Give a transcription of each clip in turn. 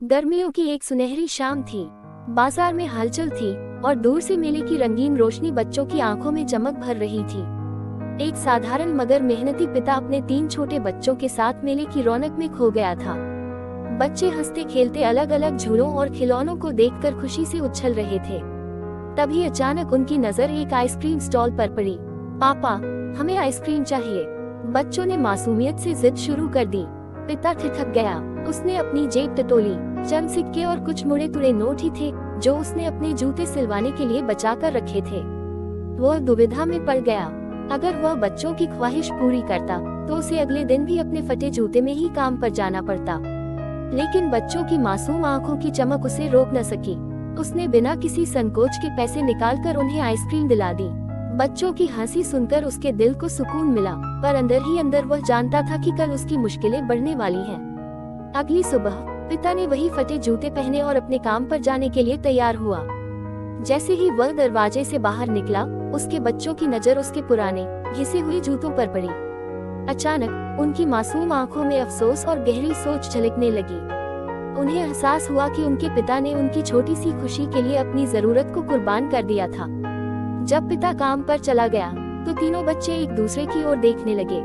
गर्मियों की एक सुनहरी शाम थी। बाजार में हलचल थी और दूर से मेले की रंगीन रोशनी बच्चों की आंखों में चमक भर रही थी। एक साधारण मगर मेहनती पिता अपने 3 छोटे बच्चों के साथ मेले की रौनक में खो गया था। बच्चे हंसते खेलते अलग अलग झूलों और खिलौनों को देखकर खुशी से उछल रहे थे। तभी अचानक उनकी नजर एक आइसक्रीम स्टॉल पर पड़ी। पापा, हमें आइसक्रीम चाहिए। बच्चों ने मासूमियत से जिद शुरू कर दी। पिता ठिठक गया। उसने अपनी जेब टटोली। चंद सिक्के और कुछ मुड़े तुड़े नोट ही थे जो उसने अपने जूते सिलवाने के लिए बचा कर रखे थे। वह दुविधा में पड़ गया। अगर वह बच्चों की ख्वाहिश पूरी करता तो उसे अगले दिन भी अपने फटे जूते में ही काम पर जाना पड़ता। लेकिन बच्चों की मासूम आंखों की चमक उसे रोक न सकी। उसने बिना किसी संकोच के पैसे निकालकर उन्हें आइसक्रीम दिला दी। बच्चों की हंसी सुनकर उसके दिल को सुकून मिला, पर अंदर ही अंदर वह जानता था कि कल उसकी मुश्किलें बढ़ने वाली हैं। अगली सुबह पिता ने वही फटे जूते पहने और अपने काम पर जाने के लिए तैयार हुआ। जैसे ही वह दरवाजे से बाहर निकला, उसके बच्चों की नजर उसके पुराने घिसे हुए जूतों पर पड़ी। अचानक उनकी मासूम आंखों में अफसोस और गहरी सोच झलकने लगी। उन्हें एहसास हुआ कि उनके पिता ने उनकी छोटी सी खुशी के लिए अपनी जरूरत को कुर्बान कर दिया था। जब पिता काम पर चला गया तो तीनों बच्चे एक दूसरे की ओर देखने लगे।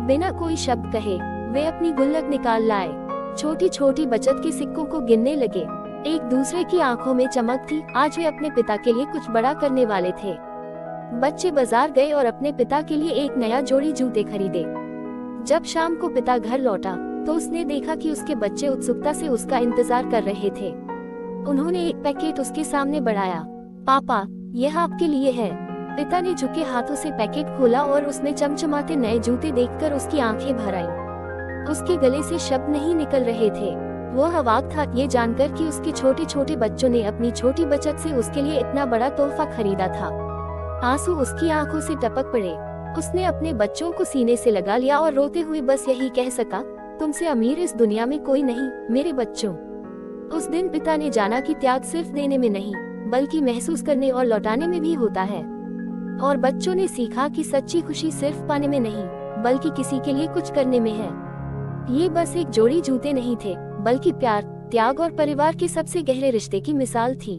बिना कोई शब्द कहे वे अपनी गुल्लक निकाल लाए। छोटी छोटी बचत के सिक्कों को गिनने लगे। एक दूसरे की आंखों में चमक थी। आज वे अपने पिता के लिए कुछ बड़ा करने वाले थे। बच्चे बाजार गए और अपने पिता के लिए एक नया जोड़ी जूते खरीदे। जब शाम को पिता घर लौटा तो उसने देखा कि उसके बच्चे उत्सुकता से उसका इंतजार कर रहे थे। उन्होंने एक पैकेट उसके सामने बढ़ाया। पापा, यह आपके लिए है। पिता ने झुके हाथों से पैकेट खोला और उसमें चमचमाते नए जूते देखकर उसकी आंखें भर आईं। उसके गले से शब्द नहीं निकल रहे थे। वह अवाक था ये जानकर कि उसके छोटे छोटे बच्चों ने अपनी छोटी बचत से उसके लिए इतना बड़ा तोहफा खरीदा था। आंसू उसकी आंखों से टपक पड़े। उसने अपने बच्चों को सीने से लगा लिया और रोते हुए बस यही कह सका, तुमसे अमीर इस दुनिया में कोई नहीं मेरे बच्चों। उस दिन पिता ने जाना कि त्याग सिर्फ देने में नहीं बल्कि महसूस करने और लौटाने में भी होता है। और बच्चों ने सीखा कि सच्ची खुशी सिर्फ पाने में नहीं बल्कि किसी के लिए कुछ करने में है। ये बस एक जोड़ी जूते नहीं थे बल्कि प्यार, त्याग और परिवार के सबसे गहरे रिश्ते की मिसाल थी।